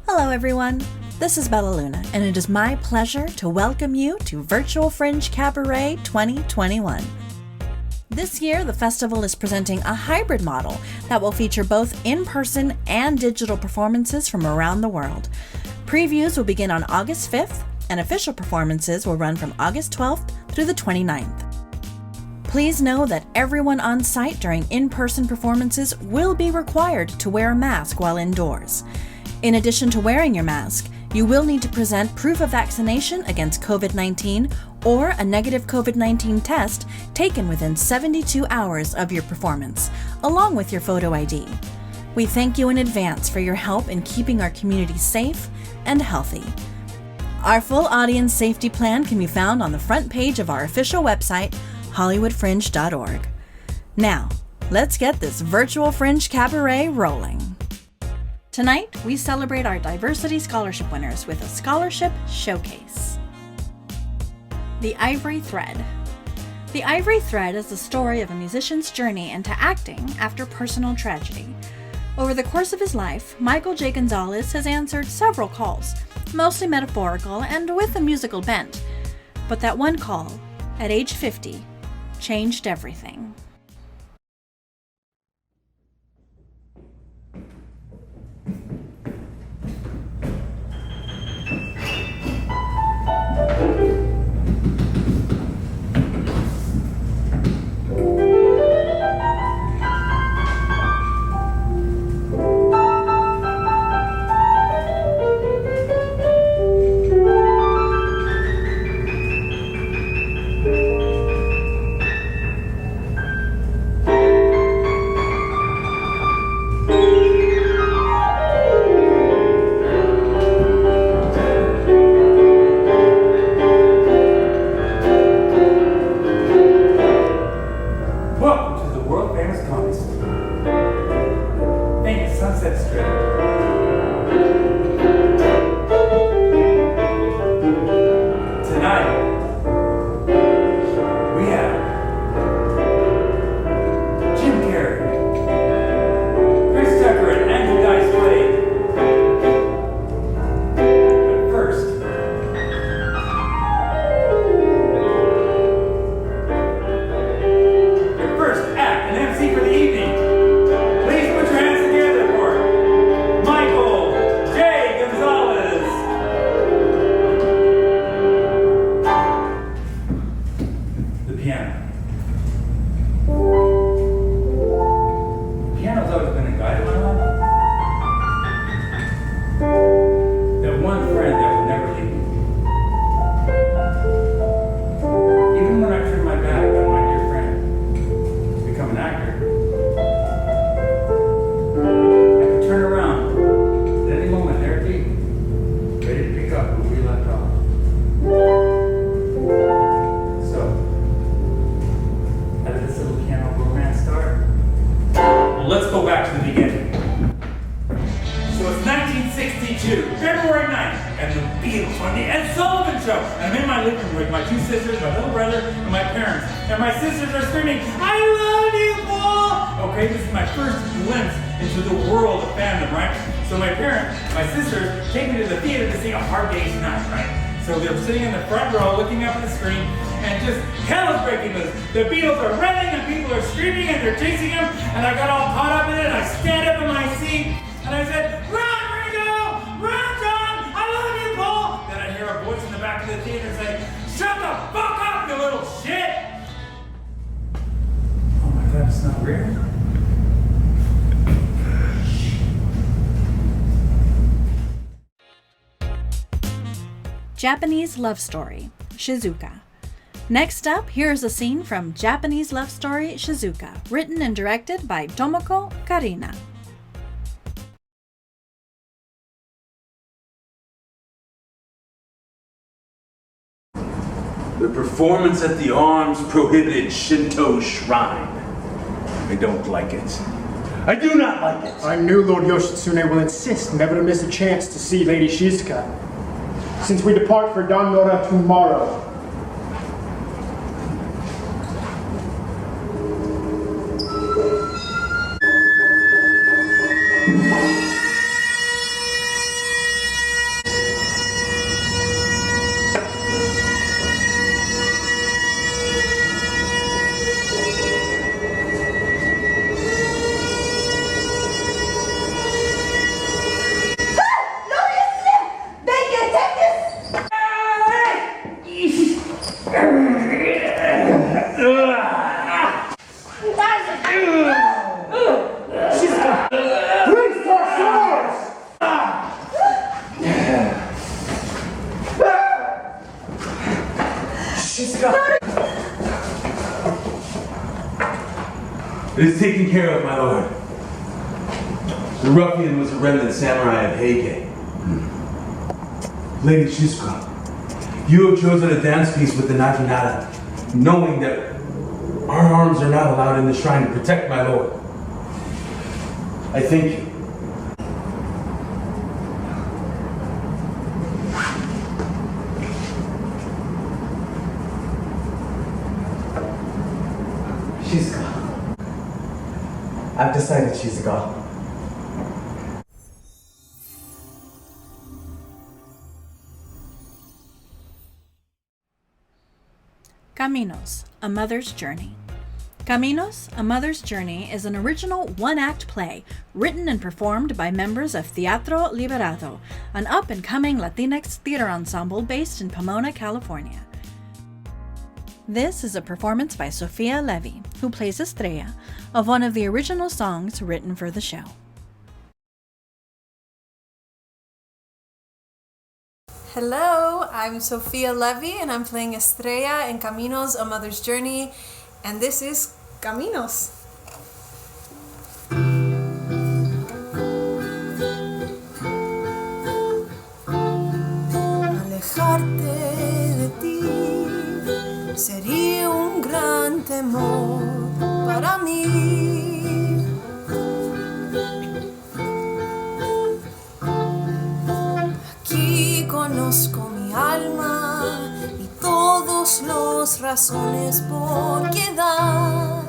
Hello everyone, this is Bella Luna, and it is my pleasure to welcome you to Virtual Fringe Cabaret 2021. This year, the festival is presenting a hybrid model that will feature both in-person and digital performances from around the world. Previews will begin on August 5th, and official performances will run from August 12th through the 29th. Please know that everyone on site during in-person performances will be required to wear a mask while indoors. In addition to wearing your mask, you will need to present proof of vaccination against COVID-19 or a negative COVID-19 test taken within 72 hours of your performance, along with your photo ID. We thank you in advance for your help in keeping our community safe and healthy. Our full audience safety plan can be found on the front page of our official website, hollywoodfringe.org. Now, let's get this Virtual Fringe Cabaret rolling. Tonight, we celebrate our Diversity Scholarship winners with a scholarship showcase. The Ivory Thread. The Ivory Thread is the story of a musician's journey into acting after personal tragedy. Over the course of his life, Michael J. Gonzalez has answered several calls, mostly metaphorical and with a musical bent. But that one call, at age 50, changed everything. Japanese Love Story, Shizuka. Next up, here's a scene from Japanese Love Story, Shizuka, written and directed by Tomoko Karina. The performance at the arms prohibited Shinto shrine. I don't like it. I do not like it. I knew Lord Yoshitsune will insist never to miss a chance to see Lady Shizuka. Since we depart for Danmora tomorrow. It is taken care of, my lord. The ruffian was a remnant samurai of Heike. Lady Shizuka, you have chosen a dance piece with the Naginata, knowing that our arms are not allowed in the shrine to protect my lord. I thank you. Shizuka. I've decided, Shizuka. Caminos, A Mother's Journey. Caminos, A Mother's Journey is an original one-act play written and performed by members of Teatro Liberado, an up-and-coming Latinx theater ensemble based in Pomona, California. This is a performance by Sofia Levy, who plays Estrella, of one of the original songs written for the show. Hello, I'm Sofia Levy and I'm playing Estrella in Caminos, A Mother's Journey, and this is Caminos. Alejarte de ti sería un gran temor para mí. Conozco mi alma y todos los razones por quedar.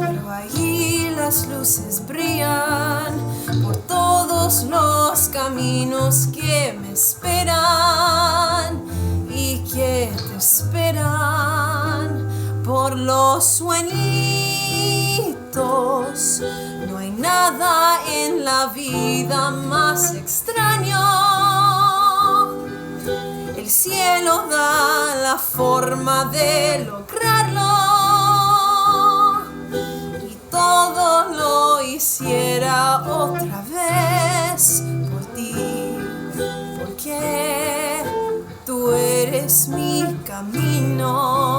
Pero ahí las luces brillan por todos los caminos que me esperan y que te esperan por los sueñitos. No hay nada en la vida más extraño. El cielo da la forma de lograrlo y todo lo hiciera otra vez por ti, porque tú eres mi camino.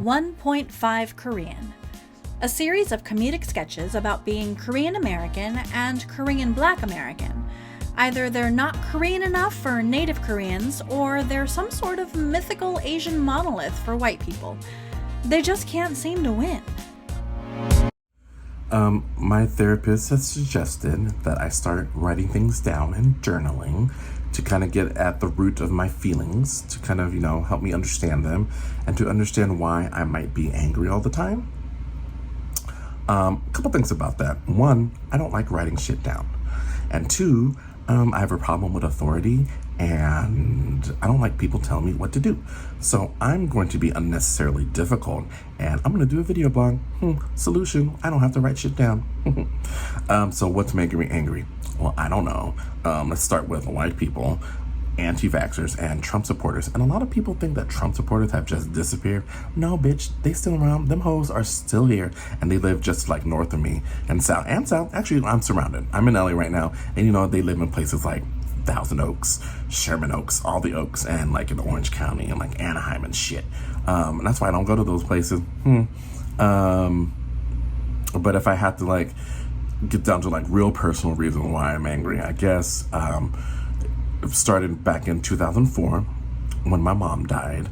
1.5 Korean, a series of comedic sketches about being Korean American and Korean Black American. Either they're not Korean enough for native Koreans, or they're some sort of mythical Asian monolith for white people. They just can't seem to win. My therapist has suggested that I start writing things down and journaling to kind of get at the root of my feelings, to kind of, help me understand them and to understand why I might be angry all the time. A couple things about that. One, I don't like writing shit down. And two, I have a problem with authority and I don't like people telling me what to do. So I'm going to be unnecessarily difficult and I'm going to do a video blog. Solution, I don't have to write shit down. So what's making me angry? Well, I don't know. Let's start with white people, anti-vaxxers, and Trump supporters. And a lot of people think that Trump supporters have just disappeared. No, bitch, they still around. Them hoes are still here, and they live just like north of me and south. Actually, I'm surrounded. I'm in LA right now, and they live in places like Thousand Oaks, Sherman Oaks, all the Oaks, and like in Orange County and like Anaheim and shit. And that's why I don't go to those places. But if I had to get down to real personal reason why I'm angry, I guess it started back in 2004 when my mom died.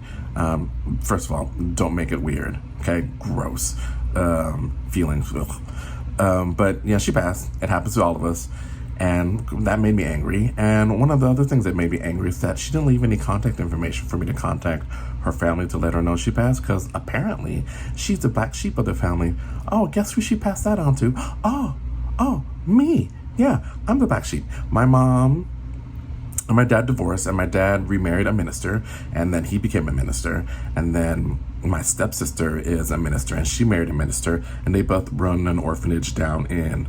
First of all, don't make it weird, okay? Gross feelings. But yeah, she passed. It happens to all of us. And that made me angry. And one of the other things that made me angry is that she didn't leave any contact information for me to contact her family to let her know she passed, because apparently she's the black sheep of the family. Oh, guess who she passed that on to? Oh, me. Yeah, I'm the black sheep. My mom and my dad divorced, and my dad remarried a minister, and then he became a minister. And then my stepsister is a minister, and she married a minister, and they both run an orphanage down in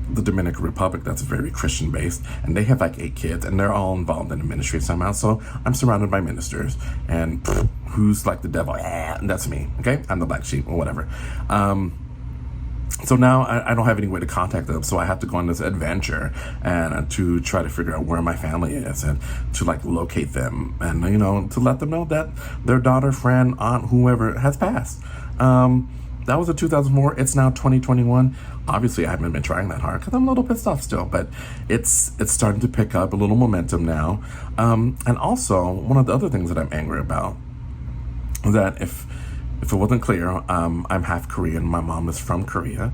the Dominican Republic that's very Christian based, and they have like 8 kids, and they're all involved in the ministry somehow. So I'm surrounded by ministers, and who's like the devil? And that's me. Okay, I'm the black sheep or whatever. So now I don't have any way to contact them, so I have to go on this adventure and to try to figure out where my family is and to like locate them and, you know, to let them know that their daughter, friend, aunt, whoever has passed. That was in 2004. It's now 2021. Obviously, I haven't been trying that hard because I'm a little pissed off still, but it's starting to pick up a little momentum now. And also, one of the other things that I'm angry about is that if it wasn't clear, I'm half Korean. My mom is from Korea.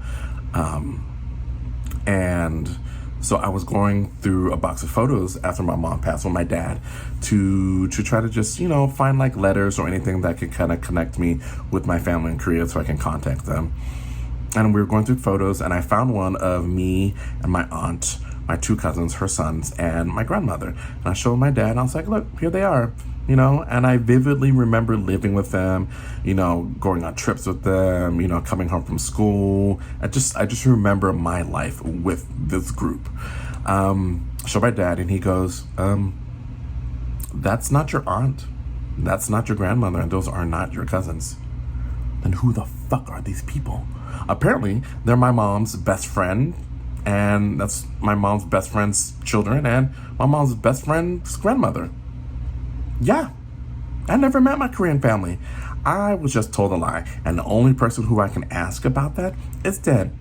And so I was going through a box of photos after my mom passed with my dad to try to just, you know, find like letters or anything that could kind of connect me with my family in Korea so I can contact them. And we were going through photos, and I found one of me and my aunt, my 2 cousins, her sons, and my grandmother. And I showed my dad, and I was like, look, here they are. You know, and I vividly remember living with them, you know, going on trips with them, you know, coming home from school. I just remember my life with this group. Show my dad, and he goes, that's not your aunt. That's not your grandmother, and those are not your cousins. Then who the fuck are these people? Apparently, they're my mom's best friend, and that's my mom's best friend's children, and my mom's best friend's grandmother. Yeah, I never met my Korean family. I was just told a lie, and the only person who I can ask about that is dead.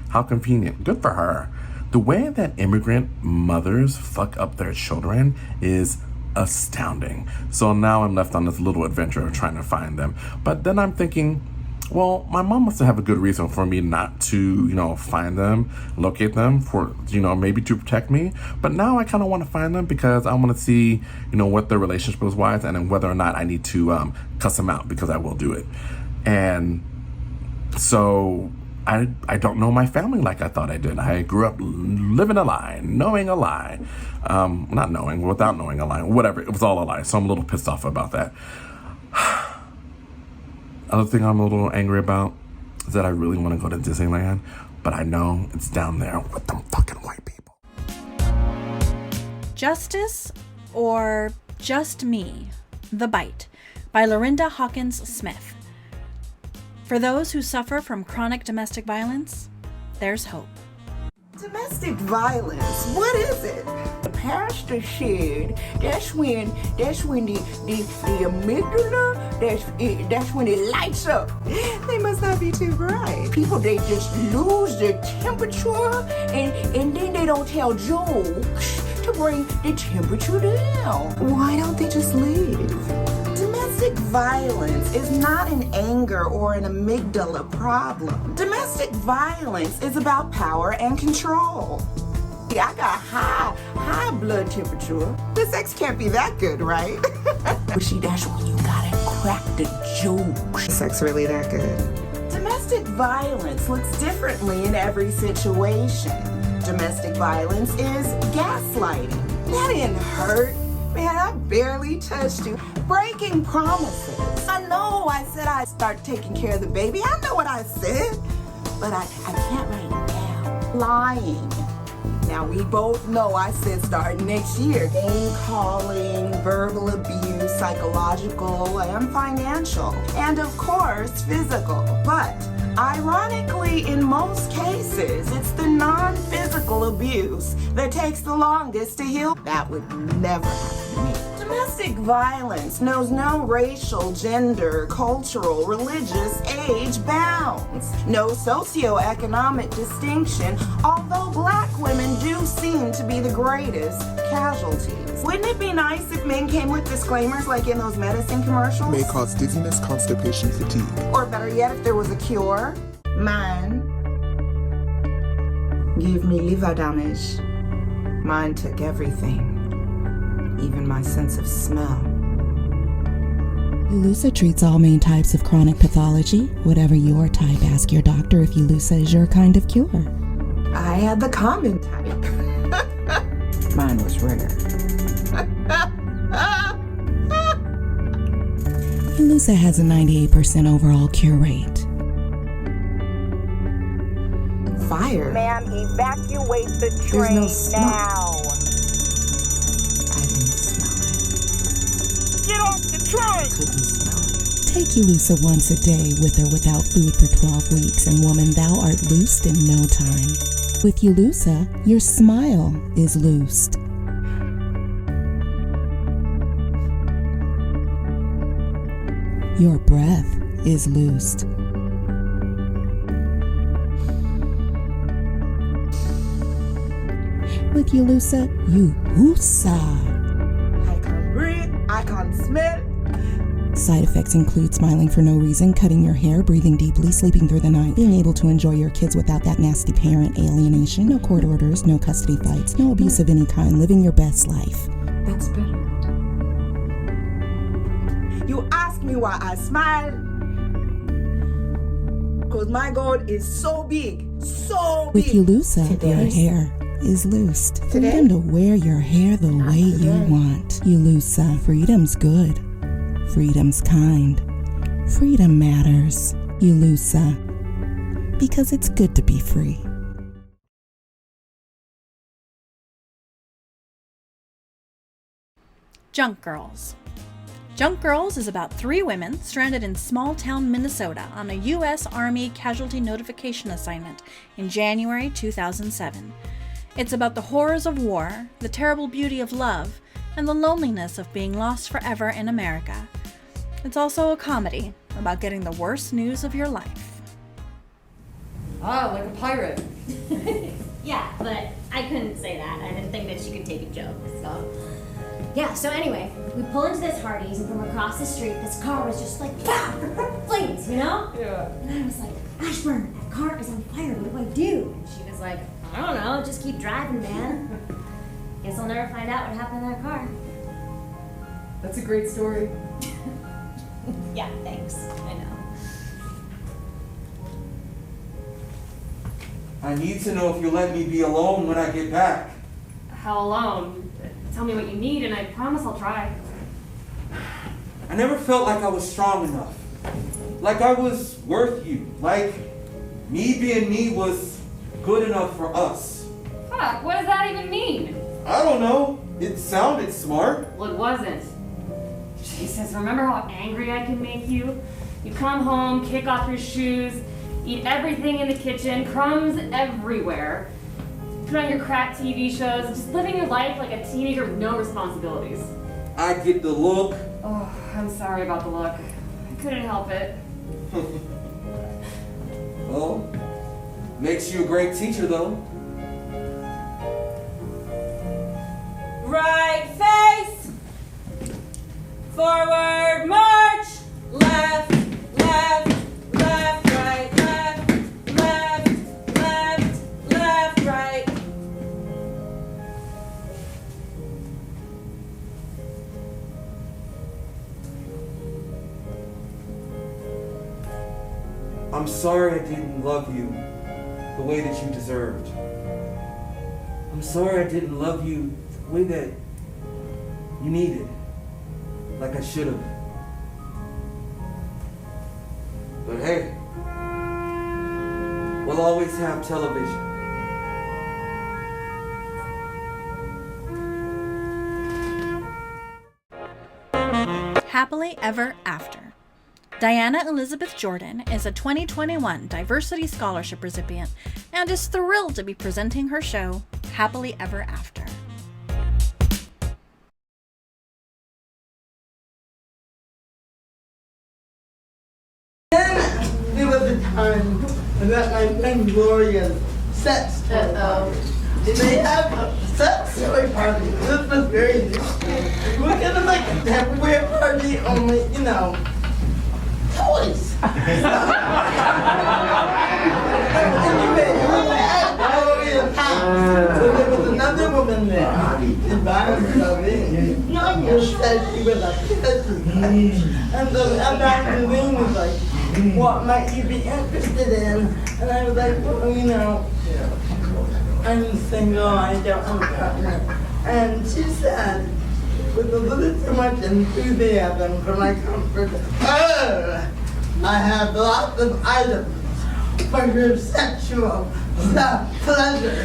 How convenient. Good for her. The way that immigrant mothers fuck up their children is astounding. So now I'm left on this little adventure of trying to find them. But then I'm thinking, well, my mom must have a good reason for me not to, you know, find them, locate them for, you know, maybe to protect me. But now I kind of want to find them because I want to see, you know, what their relationship was like and then whether or not I need to cuss them out, because I will do it. And so I don't know my family like I thought I did. I grew up living a lie, knowing a lie. Not knowing, without knowing a lie, whatever. It was all a lie. So I'm a little pissed off about that. Other thing I'm a little angry about is that I really want to go to Disneyland, but I know it's down there with them fucking white people. Justice or Just Me? The Bite by Lorinda Hawkins Smith. For those who suffer from chronic domestic violence, there's hope. Domestic violence, what is it? The pastor said that's when the amygdala, that's when it lights up. They must not be too bright. People, they just lose their temperature and then they don't tell jokes to bring the temperature down. Why don't they just leave? Domestic violence is not an anger or an amygdala problem. Domestic violence is about power and control. I got high blood temperature. The sex can't be that good, right? But see, that's when you gotta crack the joke. Sex really that good? Domestic violence looks differently in every situation. Domestic violence is gaslighting. That didn't hurt. Man, I barely touched you. Breaking promises. I know I said I'd start taking care of the baby. I know what I said. But I can't right now. Lying. Now, we both know I said starting next year. Name calling, verbal abuse, psychological and financial. And of course, physical. But ironically, in most cases, it's the non-physical abuse that takes the longest to heal. That would never happen to me. Domestic violence knows no racial, gender, cultural, religious, age bounds. No socioeconomic distinction, although black women do seem to be the greatest casualties. Wouldn't it be nice if men came with disclaimers like in those medicine commercials? May cause dizziness, constipation, fatigue. Or better yet, if there was a cure. Mine gave me liver damage. Mine took everything. Even my sense of smell. Elusa treats all main types of chronic pathology. Whatever your type, ask your doctor if Elusa is your kind of cure. I had the common type. Mine was rare. Elusa has a 98% overall cure rate. Fire? Ma'am, evacuate the train There's no smoke. now. I didn't smell it. Get off the train! Couldn't smell it. Take Yulusa once a day with or without food for 12 weeks, and woman, thou art loosed in no time. With Yulusa, your smile is loosed. Your breath is loosed. With Yulusa, you woosa. I can't breathe. I can't smell. Side effects include smiling for no reason, cutting your hair, breathing deeply, sleeping through the night, being able to enjoy your kids without that nasty parent alienation, no court orders, no custody fights, no abuse of any kind, living your best life. That's better. You ask me why I smile? Because my God is so big. So big. With Yulusa, your hair is loosed. Freedom to wear your hair the way you want. Yulusa, freedom's good. Freedom's kind. Freedom matters. Yulusa, because it's good to be free. Junk Girls. Junk Girls is about 3 women stranded in small-town Minnesota on a U.S. Army casualty notification assignment in January 2007. It's about the horrors of war, the terrible beauty of love, and the loneliness of being lost forever in America. It's also a comedy about getting the worst news of your life. Ah, like a pirate. Yeah, but I couldn't say that. I didn't think that she could take a joke, so... Yeah, so anyway, we pull into this Hardee's, and from across the street, this car was just like, pow! Flames, you know? Yeah. And I was like, Ashburn, that car is on fire, what do I do? And she was like, I don't know, just keep driving, man. Guess I'll never find out what happened in that car. That's a great story. Yeah, thanks. I know. I need to know if you'll let me be alone when I get back. How alone? Tell me what you need and I promise I'll try. I never felt like I was strong enough. Like I was worth you. Like me being me was good enough for us. Fuck, what does that even mean? I don't know. It sounded smart. Well, it wasn't. Jesus, remember how angry I can make you? You come home, kick off your shoes, eat everything in the kitchen, crumbs everywhere. Put on your crack TV shows, just living your life like a teenager with no responsibilities. I get the look. Oh, I'm sorry about the look. I couldn't help it. Well, makes you a great teacher though. Right face, forward march, left, left, left, right, left, left, left, left, right. I'm sorry I didn't love you the way that you deserved. I'm sorry I didn't love you the way that you needed, like I should have. But hey, we'll always have television. Happily Ever After. Diana Elizabeth Jordan is a 2021 Diversity Scholarship recipient and is thrilled to be presenting her show, Happily Ever After. There was a time that my friend Gloria's sex toy party. They have a sex toy party. This was very interesting. We're gonna make a Tupperware party, only, you know, toys. Anyway, it was at Gloria's house. So there was another woman there, Yvonne Loving. Who said she was a pussy. And the magazine was like, what might you be interested in? And I was like, well, you know, I'm single, I don't have a partner. And she said, with a little too much enthusiasm for my comfort, oh, I have lots of items for your sexual pleasure.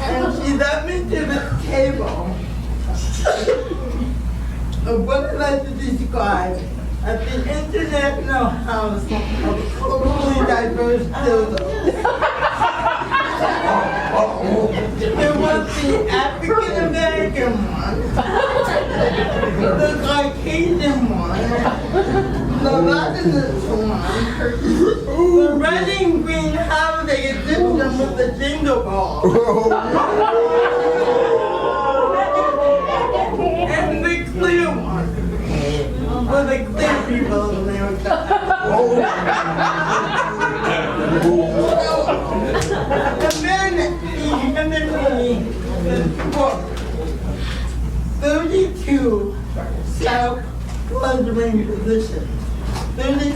And she led me to the table of what I like to describe as the International House of Totally Diverse Dildos. There was the African American one, the Caucasian one, the Latinx one, the red and green holiday edition with the jingle ball, and the clear one, for the clear people of America. And then he handed me this book, 32 self-pleasuring positions. 32?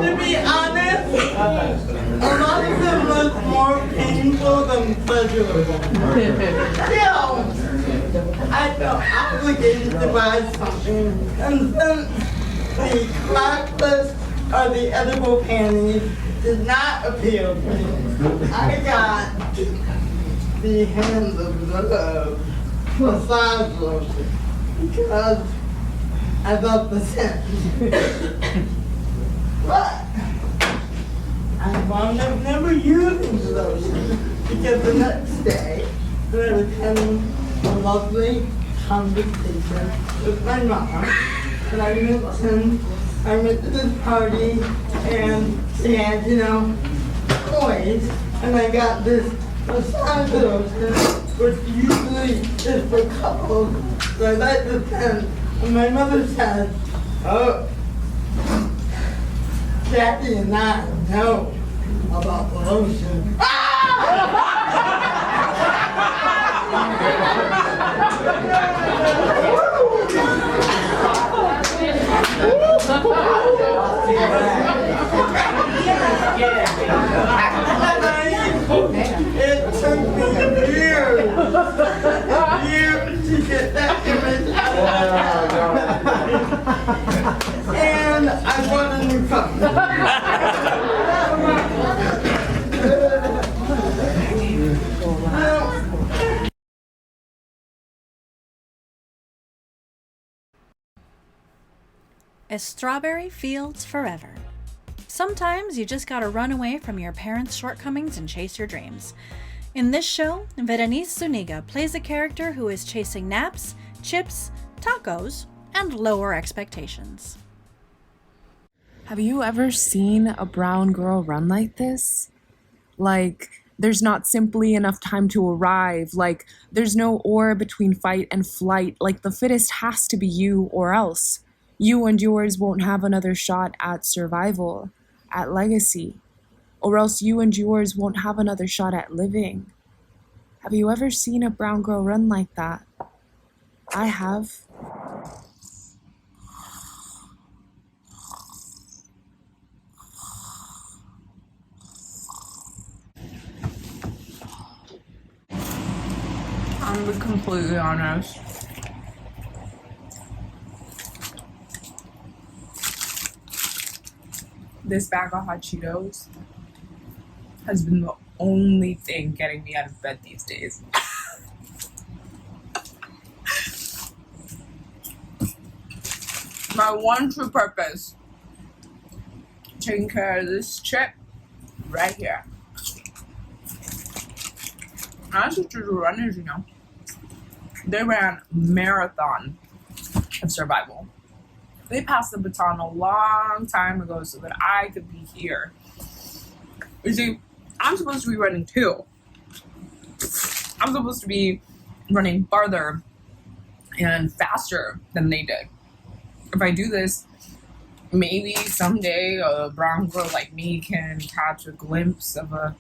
To be honest, a lot of them look more painful than pleasurable. Still, I felt obligated to buy something, and since the classless or the edible panties did not appeal to me, I got the Hands of Love massage lotion because I love the scent. But I wound up never using the lotion because the next day when I was having a lovely conversation with my mom, and I went to this party and she had, toys, and I got this massage lotion, which usually is for couples, so I like the scent. And my mother said, "Oh, Jackie and I know about the lotion." It took me years to get that image out of my head. And I bought a new phone. Estrawbery Fields Forever. Sometimes you just gotta run away from your parents' shortcomings and chase your dreams. In this show, Berenice Zuniga plays a character who is chasing naps, chips, tacos, and lower expectations. Have you ever seen a brown girl run like this? Like, there's not simply enough time to arrive, like, there's no or between fight and flight, like the fittest has to be you or else. You and yours won't have another shot at survival, at legacy, or else you and yours won't have another shot at living. Have you ever seen a brown girl run like that? I have. I'm being completely honest. This bag of hot Cheetos has been the only thing getting me out of bed these days. My one true purpose, taking care of this chip right here. As a true runners, they ran marathon of survival. They passed the baton a long time ago so that I could be here. You see, I'm supposed to be running too. I'm supposed to be running farther and faster than they did. If I do this, maybe someday a brown girl like me can catch a glimpse of a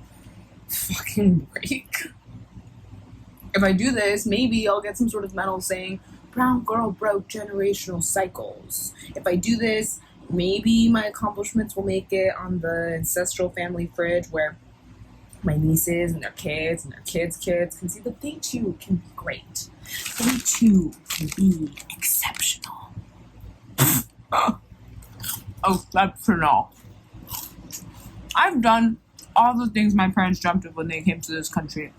fucking break. If I do this, maybe I'll get some sort of medal saying, brown girl broke generational cycles. If I do this, maybe my accomplishments will make it on the ancestral family fridge where my nieces and their kids and their kids' kids can see that they too can be great. They too can be exceptional. Exceptional. I've done all the things my parents dreamt of when they came to this country.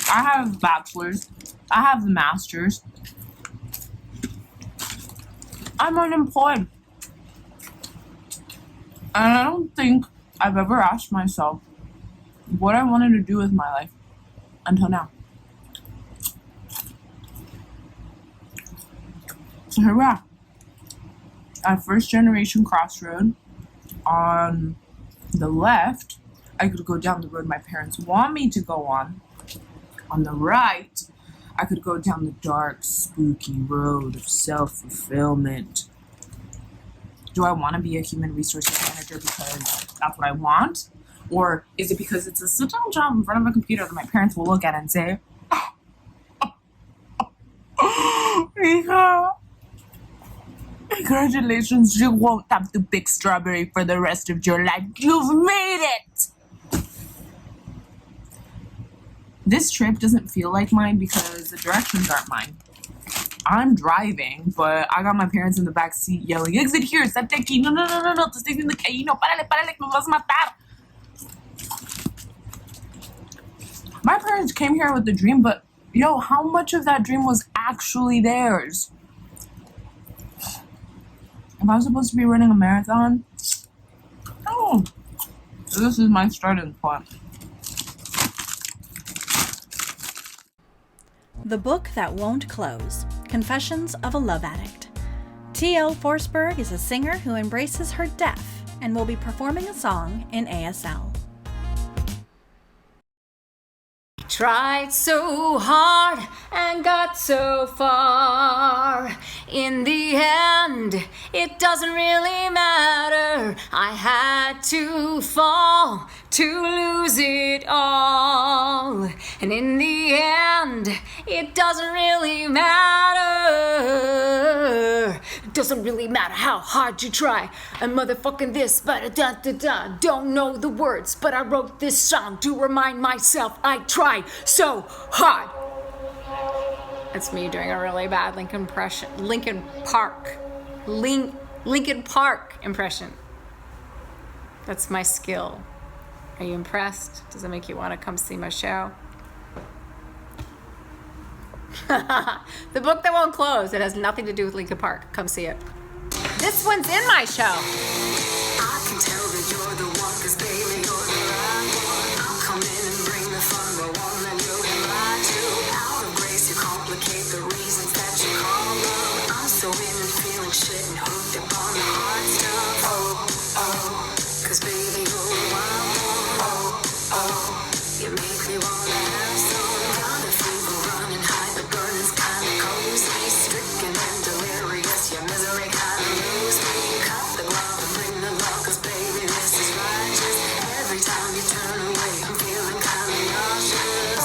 I have bachelor's. I have the master's. I'm unemployed. And I don't think I've ever asked myself what I wanted to do with my life until now. So here we are. At first generation crossroad. On the left, I could go down the road my parents want me to go on. On the right, I could go down the dark, spooky road of self-fulfillment. Do I want to be a human resources manager because that's what I want? Or is it because it's a sit-down job in front of a computer that my parents will look at and say, Mika, congratulations, you won't have to pick strawberry for the rest of your life. You've made it! This trip doesn't feel like mine because the directions aren't mine. I'm driving, but I got my parents in the back seat yelling, exit here, salte aquí, no, te estoy diciendo que ahí, no, párale, que me vas a matar. My parents came here with a dream, but yo, how much of that dream was actually theirs? If I was supposed to be running a marathon, oh, so this is my starting point. The Book That Won't Close, Confessions of a Love Addict. T.L. Forsberg is a singer who embraces her deaf and will be performing a song in ASL. Tried so hard and got so far. In the end, it doesn't really matter. I had to fall to lose it all. And in the end, it doesn't really matter. It doesn't really matter how hard you try. And motherfucking this, but da-da-da. Don't know the words, but I wrote this song to remind myself I tried so hard. That's me doing a really bad Linkin Park impression. That's my skill. Are you impressed? Does it make you want to come see my show? The Book That Won't Close. It has nothing to do with Linkin Park. Come see it. This one's in my show. I can tell that you're the one, 'cause baby, you're the right one. I'll come in and bring the fun, but one that you can lie to. Out of grace, you complicate the reasons that you call love. I'm so in and feeling shit and hooked up on the hard stuff. Oh, 'cause baby, you're the wild one. Oh, you make me wanna have some. Got a fever running high, the burning's kinda cozy. Stricken and delirious, your misery kinda lose me. Cut the glove and bring the love, 'cause baby, this is righteous. Every time you turn away, I'm feeling kinda nauseous.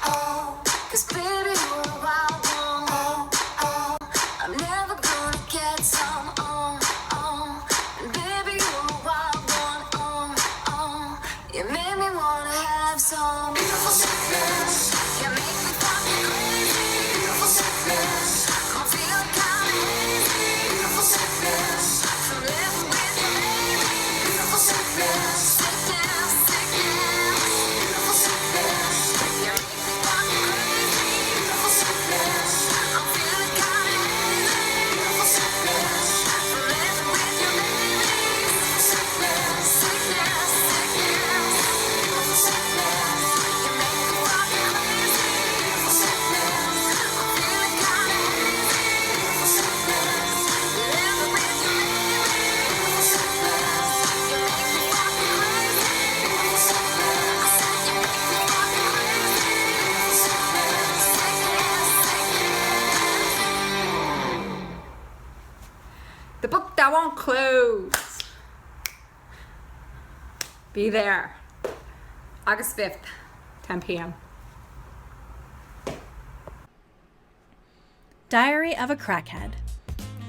Oh, 'cause baby, you're a wild one. Oh, I'm never gonna get some. And baby, you're a wild one. You make me wanna have some beautiful sickness. You make me fucking crazy. Beautiful sickness. I'm feeling kinda hazy. Beautiful sickness. From living with you, baby. Beautiful sickness. Sickness. Beautiful sickness. You make me fucking crazy. Beautiful sickness. I'm feeling kinda hazy. Beautiful sickness. From living with you, baby. Beautiful sickness. Sickness. Beautiful sickness. You make me fucking crazy. Beautiful sickness. I'm feeling kinda hazy. Beautiful sickness. Living with you, baby. Beautiful sickness. You make me fucking crazy. Beautiful sickness. I said you make me fucking crazy. Beautiful sickness. The Book That Won't Close. Be there. August 5th, 10 p.m. Diary of a Crackhead.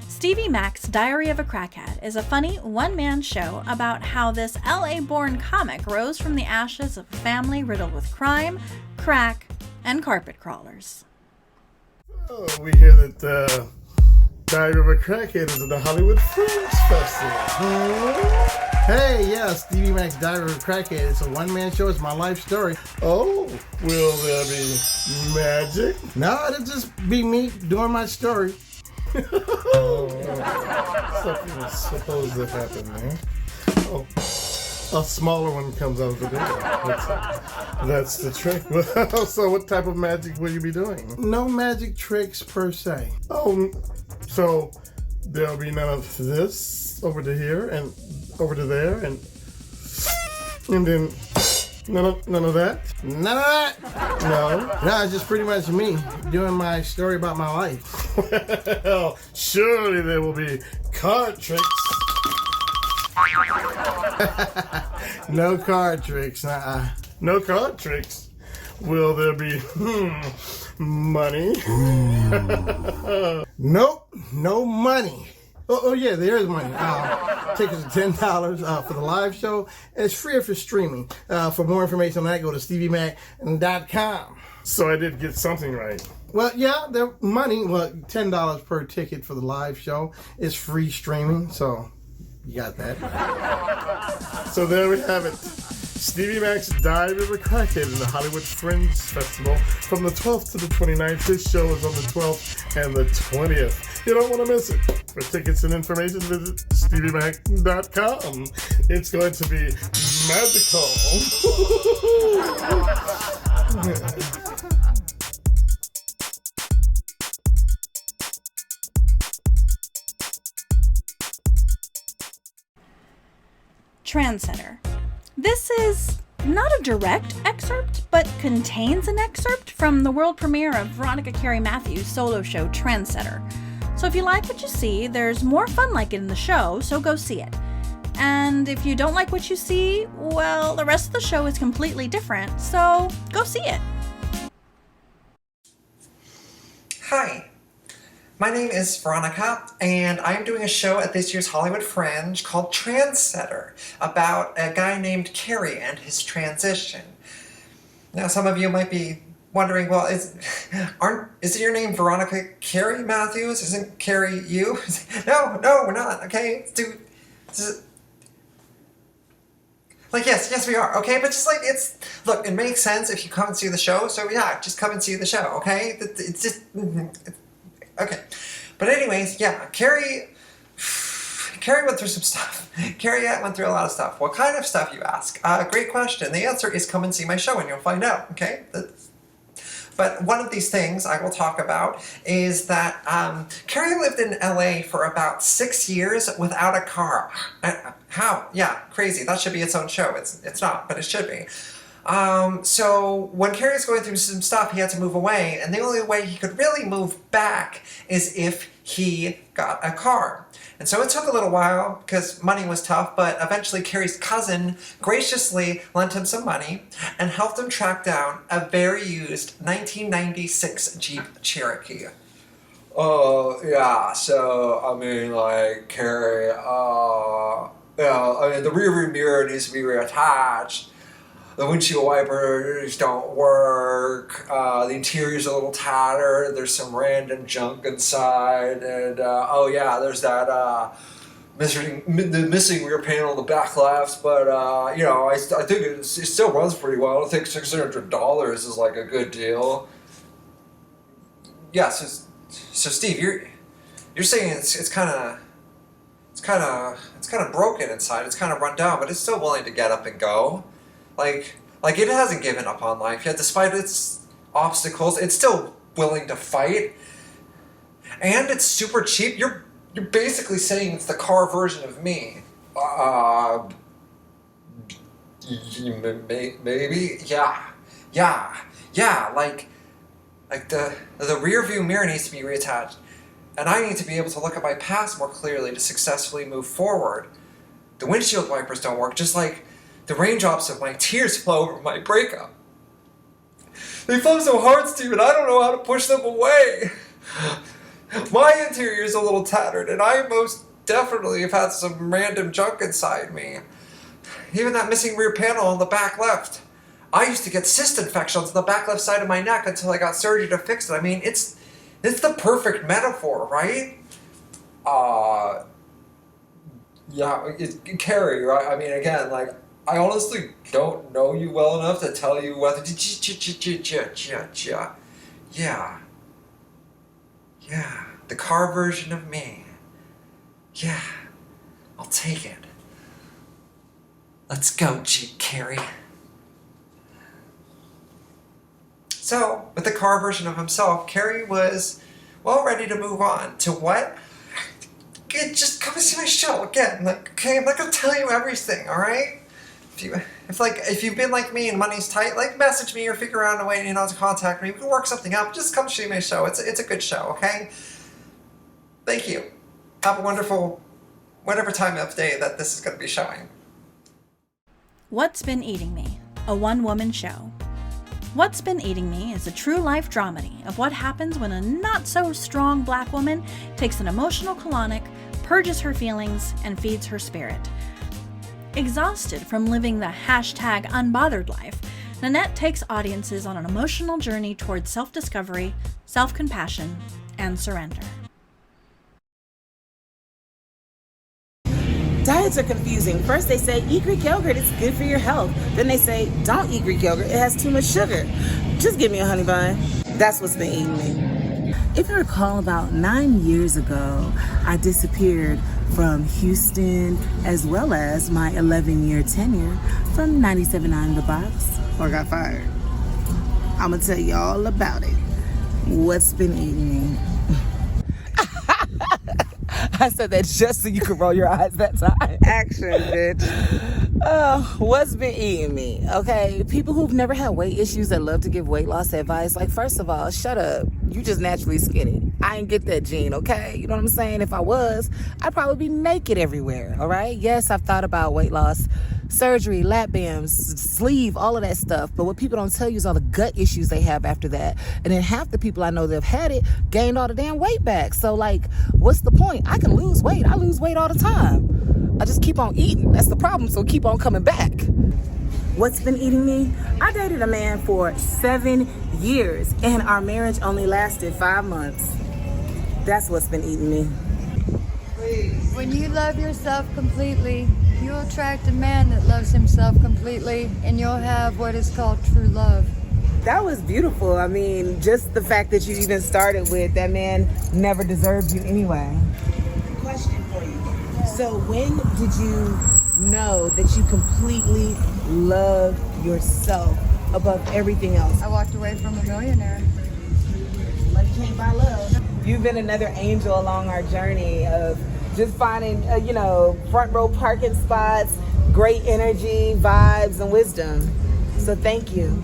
Stevie Mac's Diary of a Crackhead is a funny one-man show about how this LA-born comic rose from the ashes of a family riddled with crime, crack, and carpet crawlers. Oh, we hear that Diary of a Crackhead is at the Hollywood Fringe Festival. Hey, yeah, Stevie Mac's Diary of a Crackhead. It's a one-man show. It's my life story. Oh, will there be magic? No, it'll just be me doing my story. Something was supposed to happen, man. Oh, a smaller one comes out of the door. That's the trick. So what type of magic will you be doing? No magic tricks per se. Oh, so there'll be none of this over to here and over to there and then none of that? None of that? No, it's just pretty much me doing my story about my life. Well, surely there will be card tricks. No card tricks, No card tricks. Will there be money? Nope, no money. Oh yeah, there is money. Tickets are $10 for the live show. It's free for streaming. For more information on that, go to StevieMac.com. So I did get something right. Well, yeah, the money, $10 per ticket for the live show is free streaming. So you got that. So there we have it. Stevie Mac's Diary of a Crackhead in the Hollywood Fringe Festival from the 12th to the 29th. His show is on the 12th and the 20th. You don't want to miss it. For tickets and information, visit StevieMac.com. It's going to be magical. Transsetter. This is not a direct excerpt, but contains an excerpt from the world premiere of Veronica Carey Matthews' solo show Transsetter. So if you like what you see, there's more fun like it in the show, so go see it. And if you don't like what you see, well, the rest of the show is completely different, so go see it. Hi. My name is Veronica, and I'm doing a show at this year's Hollywood Fringe called Transsetter, about a guy named Carey and his transition. Now, some of you might be wondering, well, isn't your name Veronica Carey Matthews? Isn't Carey you? No, we're not, okay? Yes, we are, okay? But just look, it makes sense if you come and see the show, so yeah, just come and see the show, okay? It's just... Okay, but anyways, yeah, Carey went through some stuff. Carey went through a lot of stuff. What kind of stuff, you ask? Great question. The answer is come and see my show and you'll find out, okay? But one of these things I will talk about is that Carey lived in LA for about 6 years without a car. How? Yeah, crazy. That should be its own show. It's not, but it should be. So when Carey was going through some stuff, he had to move away, and the only way he could really move back is if he got a car. And so it took a little while because money was tough, but eventually Carey's cousin graciously lent him some money and helped him track down a very used 1996 Jeep Cherokee. Yeah, so, I mean, Carey, the rearview mirror needs to be reattached. The windshield wipers don't work, the interior's a little tattered, there's some random junk inside, and there's that missing rear panel in the back left, but I think it still runs pretty well. I think $600 is a good deal. Yeah, so Steve, you're saying it's kind of broken inside, it's kind of run down, but it's still willing to get up and go. It hasn't given up on life yet, despite its obstacles. It's still willing to fight, and it's super cheap. You're basically saying it's the car version of me. Maybe, yeah. The rear view mirror needs to be reattached, and I need to be able to look at my past more clearly to successfully move forward. The windshield wipers don't work, just like the raindrops of my tears flow over my breakup. They flow so hard, Steve, and I don't know how to push them away. My interior is a little tattered, and I most definitely have had some random junk inside me. Even that missing rear panel on the back left. I used to get cyst infections on the back left side of my neck until I got surgery to fix it. I mean, it's the perfect metaphor, right? Yeah, Carrie, right? I mean, again, like, I honestly don't know you well enough to tell you whether... Yeah, the car version of me. Yeah, I'll take it. Let's go, Jeep Carrie. So, with the car version of himself, Carrie was, well, ready to move on. To what? Just come and see my show again. Like, okay, I'm not gonna tell you everything, alright? If you've been like me and money's tight, like, message me or figure out a way, to contact me. We can work something out. Just come see my show. It's a good show, okay? Thank you. Have a wonderful, whatever time of day that this is gonna be showing. What's Been Eating Me? A one-woman show. What's Been Eating Me is a true-life dramedy of what happens when a not-so-strong black woman takes an emotional colonic, purges her feelings, and feeds her spirit. Exhausted from living the #unbothered life, Nanette takes audiences on an emotional journey towards self-discovery, self-compassion, and surrender. Diets are confusing. First they say, eat Greek yogurt, it's good for your health. Then they say, don't eat Greek yogurt, it has too much sugar. Just give me a honey bun. That's what's been eating me. If you recall, about 9 years ago, I disappeared from Houston, as well as my 11-year tenure from 97.9 The Box, or got fired. I'm gonna tell you all about it. What's been eating me? I said that just so you could roll your eyes that time. Action, bitch. What's been eating me? Okay, people who've never had weight issues that love to give weight loss advice. Like, first of all, shut up. You just naturally skinny. I ain't get that gene, okay? You know what I'm saying? If I was, I'd probably be naked everywhere, all right? Yes, I've thought about weight loss, surgery, lap bands, sleeve, all of that stuff. But what people don't tell you is all the gut issues they have after that. And then half the people I know that have had it gained all the damn weight back. So, like, what's the point? I can lose weight. I lose weight all the time. I just keep on eating. That's the problem, so keep on coming back. What's been eating me? I dated a man for 7 years, and our marriage only lasted 5 months. That's what's been eating me. When you love yourself completely, you'll attract a man that loves himself completely, and you'll have what is called true love. That was beautiful. I mean, just the fact that you even started with that man never deserved you anyway. Question for you. So when did you know that you completely love yourself above everything else? I walked away from a millionaire. Money can't buy love. You've been another angel along our journey of just finding, front row parking spots, great energy, vibes, and wisdom. So thank you.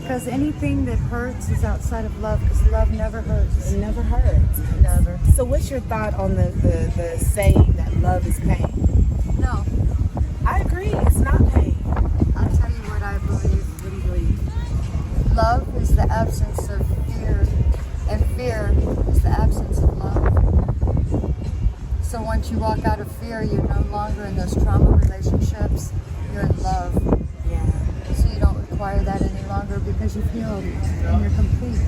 Because anything that hurts is outside of love, because love never hurts. It never hurts. Never. So what's your thought on the saying that love is pain? No. I agree, it's not pain. I'll tell you what I believe. What do you believe? Love is the absence of fear, and fear is the absence of love. So once you walk out of fear, you're no longer in those trauma relationships, you're in love. Yeah. So you don't require that any longer because you've healed and you're complete.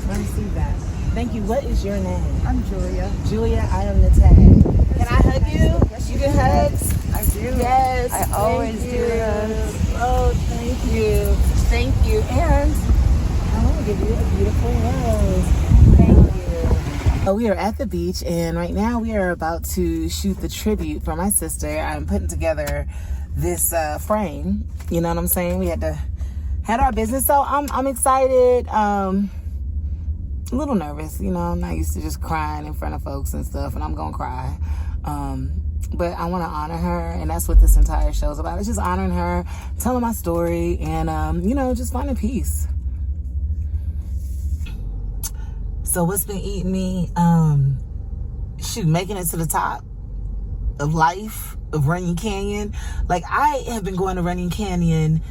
Let me see that. Thank you. What is your name? I'm Julia. Julia, I am the tag. Can I hug you? Yes, you get hugs? I do. Yes. I always do hugs. Oh, thank you. Thank you. And I want to give you a beautiful rose. Thank you. We are at the beach, and right now we are about to shoot the tribute for my sister. I'm putting together this frame. You know what I'm saying? We had to handle our business, so I'm excited. A little nervous, I'm not used to just crying in front of folks and stuff, and I'm gonna cry. But I want to honor her, and that's what this entire show is about. It's just honoring her, telling my story, and just finding peace. So what's been eating me? Making it to the top of life, of Runyon Canyon. Like, I have been going to Runyon Canyon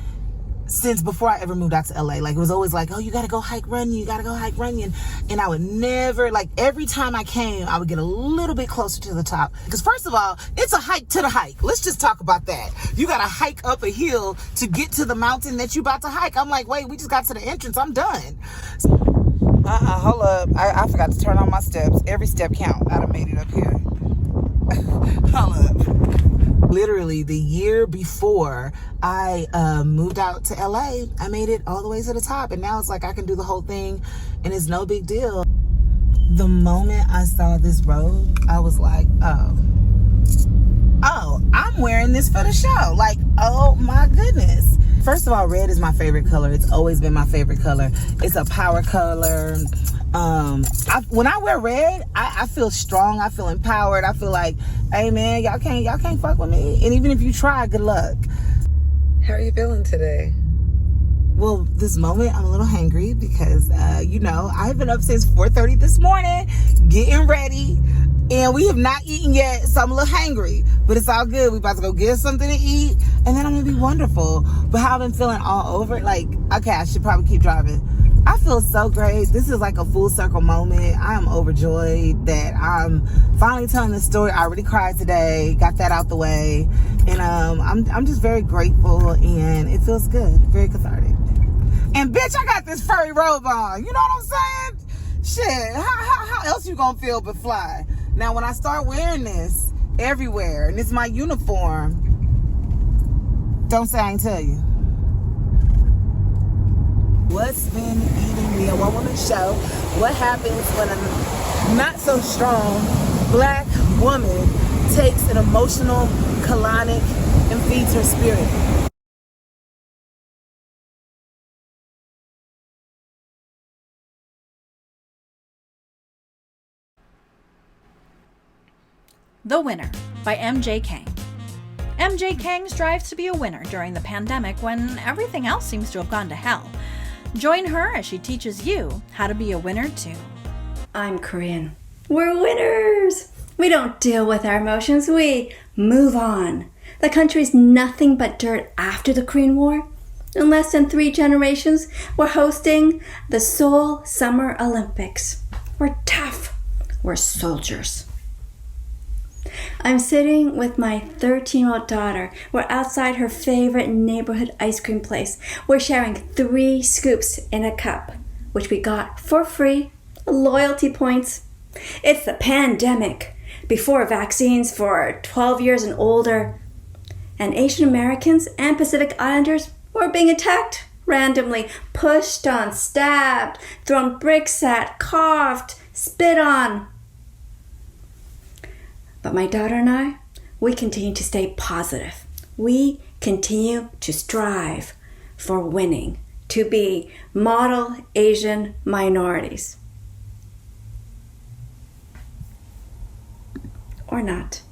since before I ever moved out to LA. Like, it was always like, oh, you gotta go hike Runyon, you gotta go hike Runyon. And I would never, like, every time I came, I would get a little bit closer to the top. Because first of all, it's a hike to the hike. Let's just talk about that. You gotta hike up a hill to get to the mountain that you about to hike. I'm like, wait, we just got to the entrance, I'm done. Hold up, I forgot to turn on my steps. Every step count. I done made it up here. Hold up. Literally the year before I moved out to LA, I made it all the way to the top, and now it's like I can do the whole thing and it's no big deal. The moment I saw this robe, I was like, oh, I'm wearing this for the show. Like, oh my goodness. First of all, red is my favorite color. It's always been my favorite color. It's a power color. When I wear red, I feel strong, I feel empowered, I feel like, hey man, y'all can't fuck with me. And even if you try, good luck. How are you feeling today? Well, this moment I'm a little hangry because I've been up since 4:30 this morning getting ready, and we have not eaten yet, so I'm a little hangry, but it's all good. We about to go get something to eat, and then I'm gonna be wonderful. But how I've been feeling all over, like, okay, I should probably keep driving. I feel so great. This is like a full circle moment. I am overjoyed that I'm finally telling this story. I already cried today, got that out the way, and I'm just very grateful, and it feels good, very cathartic. And bitch, I got this furry robe on. You know what I'm saying? Shit, how else you gonna feel but fly? Now, when I start wearing this everywhere, and it's my uniform, don't say I ain't tell you. What's been eating me? A one woman show. What happens when a not so strong black woman takes an emotional colonic and feeds her spirit? The Winner by MJ Kang. MJ Kang strives to be a winner during the pandemic when everything else seems to have gone to hell. Join her as she teaches you how to be a winner too. I'm Korean. We're winners! We don't deal with our emotions, we move on. The country's nothing but dirt after the Korean War. In less than 3 generations, we're hosting the Seoul Summer Olympics. We're tough. We're soldiers. I'm sitting with my 13-year-old daughter. We're outside her favorite neighborhood ice cream place. We're sharing 3 scoops in a cup, which we got for free, loyalty points. It's the pandemic, before vaccines for 12 years and older. And Asian Americans and Pacific Islanders were being attacked randomly, pushed on, stabbed, thrown bricks at, coughed, spit on. But my daughter and I, we continue to stay positive. We continue to strive for winning, to be model Asian minorities. Or not.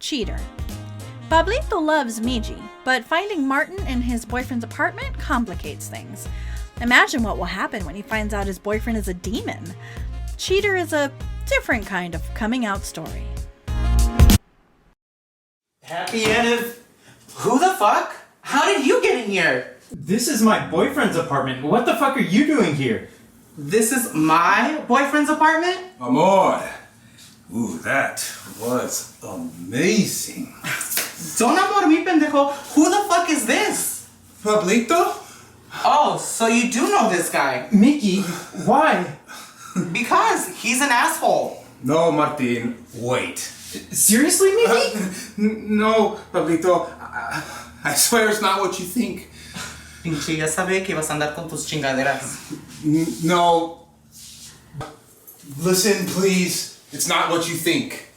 Cheater. Pablito loves Miji, but finding Martin in his boyfriend's apartment complicates things. Imagine what will happen when he finds out his boyfriend is a demon. Cheater is a different kind of coming out story. Happy Enif? Who the fuck? How did you get in here? This is my boyfriend's apartment. What the fuck are you doing here? This is my boyfriend's apartment? Amor. Ooh, that was amazing. Don't amor mi pendejo. Who the fuck is this? Pablito? Oh, so you do know this guy. Mickey, why? Because he's an asshole. No, Martin, wait. Seriously, Mickey? No, Pablito. I swear it's not what you think. Pinche, ya sabe que vas a andar con tus chingaderas. No. Listen, please. It's not what you think.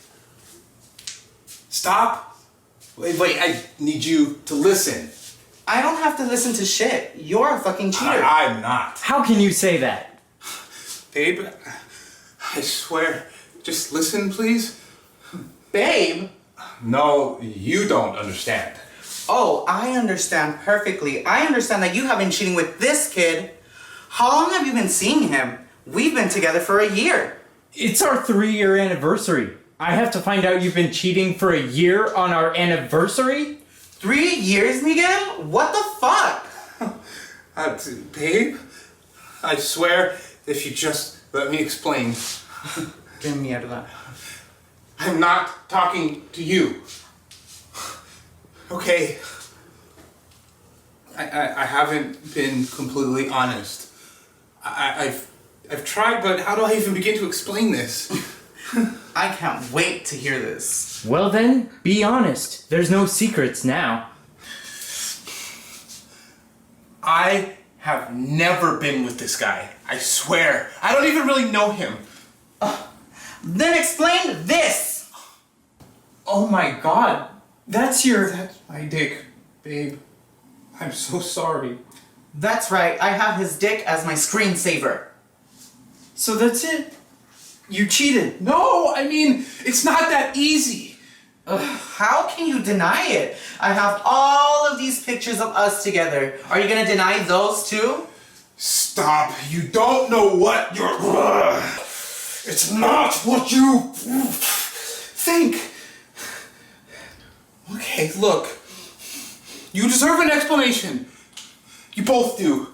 Stop. Wait, I need you to listen. I don't have to listen to shit. You're a fucking cheater. I'm not. How can you say that? Babe, I swear, just listen, please. Babe? No, you don't understand. Oh, I understand perfectly. I understand that you have been cheating with this kid How long have you been seeing him? We've been together for a year. It's our 3-year anniversary. I have to find out you've been cheating for a year on our anniversary? 3 years, Miguel? What the fuck? Babe, I swear, if you just let me explain. Get me out of that. I'm not talking to you. Okay. I haven't been completely honest. I've tried, but how do I even begin to explain this? I can't wait to hear this. Well then, be honest. There's no secrets now. I have never been with this guy. I swear. I don't even really know him. Then explain this! Oh my god. That's my dick, babe. I'm so sorry. That's right, I have his dick as my screensaver. So that's it? You cheated? No, I mean, it's not that easy. How can you deny it? I have all of these pictures of us together. Are you gonna deny those too? Stop. You don't know what you're... It's not what you think. Okay, look. You deserve an explanation. You both do.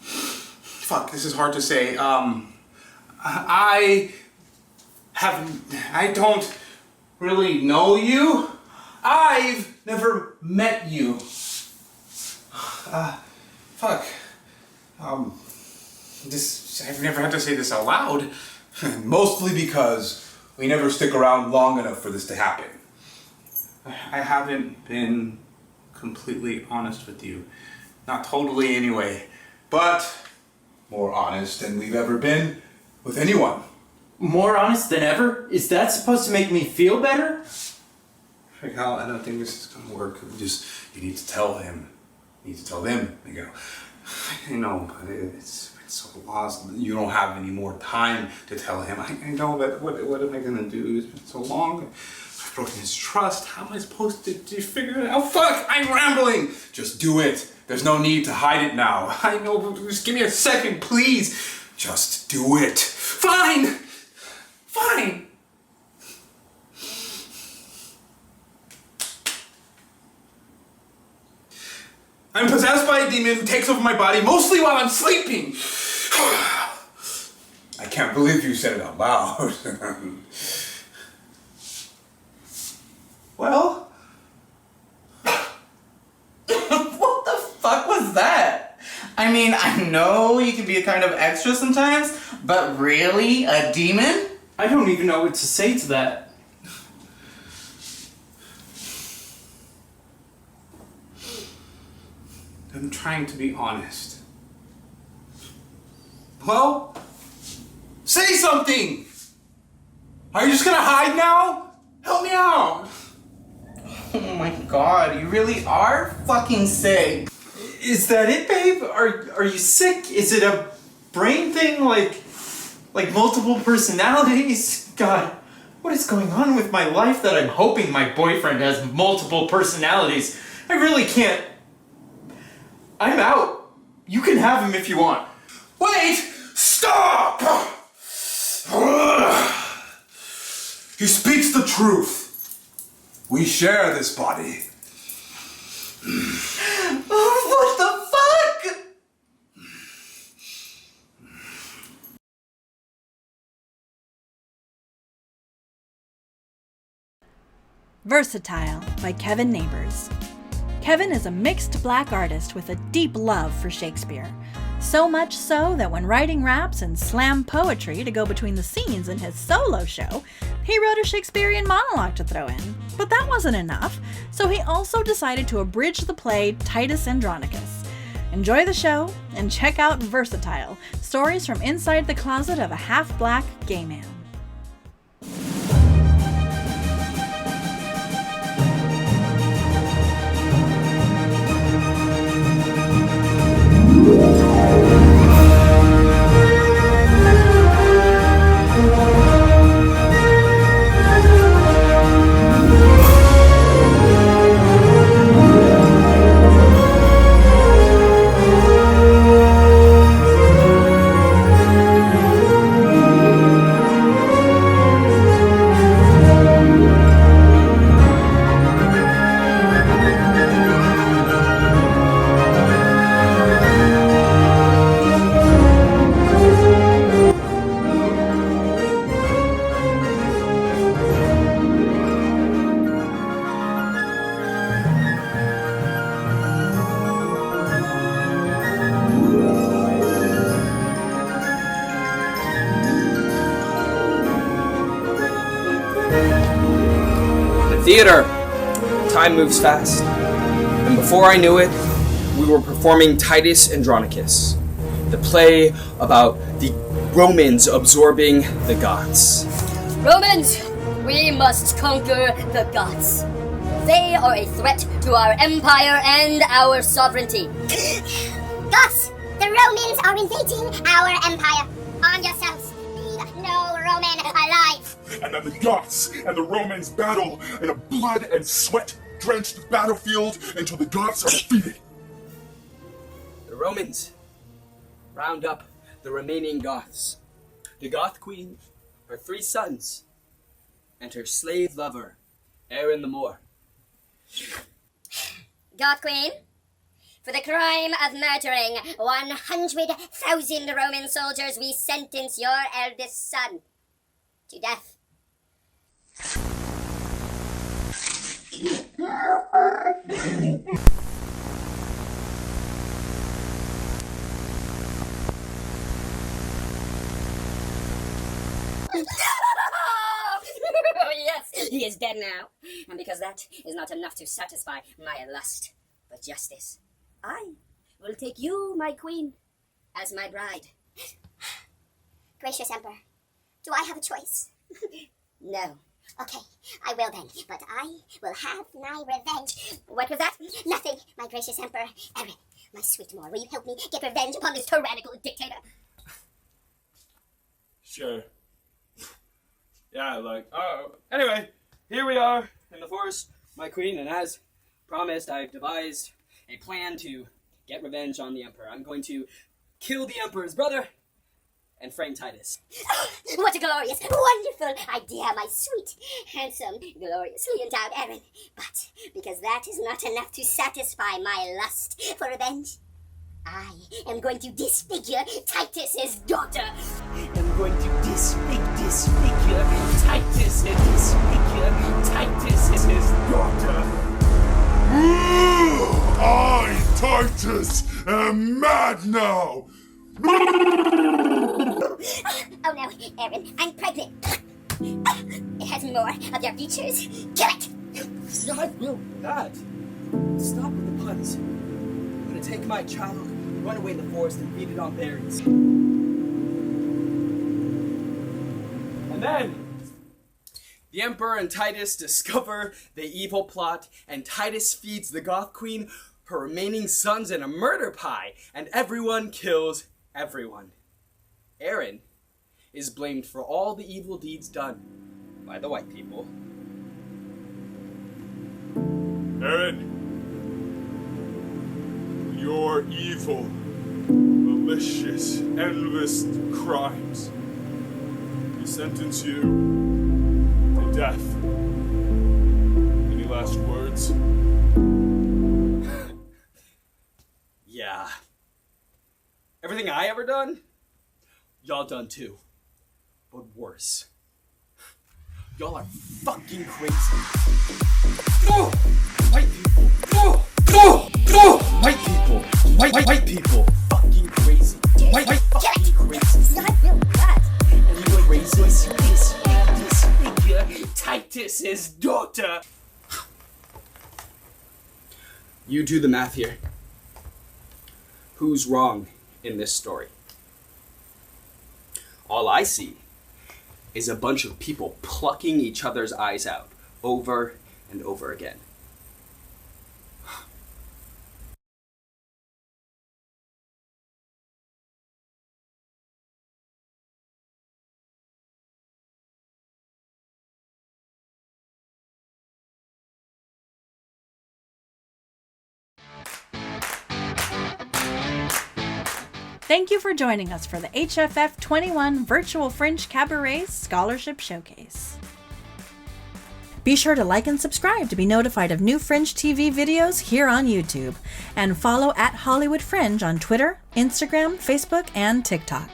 Fuck, this is hard to say. I don't really know you. I've never met you. Fuck. I've never had to say this out loud. Mostly because we never stick around long enough for this to happen. I haven't been completely honest with you. Not totally anyway, but more honest than we've ever been with anyone. More honest than ever? Is that supposed to make me feel better? Hal, I don't think this is gonna work. You need to tell him. You need to tell them. You go, I know, but it's so lost. You don't have any more time to tell him. I know, but what am I gonna do? It's been so long. I've broken his trust. How am I supposed to figure it out? Fuck, I'm rambling. Just do it. There's no need to hide it now. I know, but just give me a second, please. Just do it. Fine. Fine. I'm possessed by a demon who takes over my body, mostly while I'm sleeping. I can't believe you said it out loud. Well? What the fuck was that? I mean, I know you can be a kind of extra sometimes, but really? A demon? I don't even know what to say to that. I'm trying to be honest. Well, say something! Are you just gonna hide now? Help me out! Oh my god, you really are fucking sick. Is that it, babe? Are you sick? Is it a brain thing? Like multiple personalities? God, what is going on with my life that I'm hoping my boyfriend has multiple personalities? I really can't. I'm out. You can have him if you want. Wait! Stop! He speaks the truth. We share this body. What the fuck? Versatile by Kevin Neighbors. Kevin is a mixed black artist with a deep love for Shakespeare. So much so that when writing raps and slam poetry to go between the scenes in his solo show, he wrote a Shakespearean monologue to throw in. But that wasn't enough, so he also decided to abridge the play Titus Andronicus. Enjoy the show and check out Versatile, stories from inside the closet of a half-black gay man. In the theater, time moves fast. And before I knew it, we were performing Titus Andronicus, the play about the Romans absorbing the Goths. Romans, we must conquer the Goths. They are a threat to our empire and our sovereignty. Goths, the Romans are invading our empire. Arm yourselves. Leave no Roman alive. And then the Goths and the Romans battle in a blood and sweat-drenched battlefield until the Goths are defeated. The Romans round up the remaining Goths. The Goth Queen, her 3 sons, and her slave lover, Aaron the Moor. Goth Queen, for the crime of murdering 100,000 Roman soldiers, we sentence your eldest son to death. Yes, he is dead now. And because that is not enough to satisfy my lust for justice, I will take you, my queen, as my bride. Gracious Emperor, do I have a choice? No. Okay, I will then, but I will have my revenge. What was that? Nothing, my gracious Emperor. Aaron, my sweet Moor, will you help me get revenge upon this tyrannical dictator? Sure. Yeah, anyway, here we are in the forest, my queen, and as promised, I've devised a plan to get revenge on the Emperor. I'm going to kill the Emperor's brother and frame Titus. What a glorious, wonderful idea, my sweet, handsome, gloriously endowed Aaron. But because that is not enough to satisfy my lust for revenge, I am going to disfigure Titus's daughter. I'm going to disfigure Titus and disfigure Titus's daughter. I, Titus, am mad now! Oh no, Aaron, I'm pregnant. It has more of your features. Kill it! God, no, that. Stop with the puns. I'm gonna take my child, run away in the forest, and feed it on berries. And then the Emperor and Titus discover the evil plot, and Titus feeds the Goth Queen her remaining sons in a murder pie, and everyone kills everyone. Aaron is blamed for all the evil deeds done by the white people. Aaron, your evil, malicious, endless crimes, we sentence you to death. Any last words? Yeah. Everything I ever done, y'all done too. But worse. Y'all are fucking crazy. Oh! White people. Oh! Oh! Oh! White people. White people. Fucking crazy. White fucking crazy. Not real bad. And you crazy. Disfigure Titus's daughter. You do the math here. Who's wrong in this story? All I see is a bunch of people plucking each other's eyes out over and over again. Thank you for joining us for the HFF 21 Virtual Fringe Cabaret Scholarship Showcase. Be sure to like and subscribe to be notified of new Fringe TV videos here on YouTube, and follow at Hollywood Fringe on Twitter, Instagram, Facebook, and TikTok.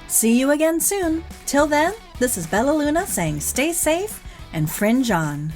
See you again soon. Till then, this is Bella Luna saying stay safe and fringe on.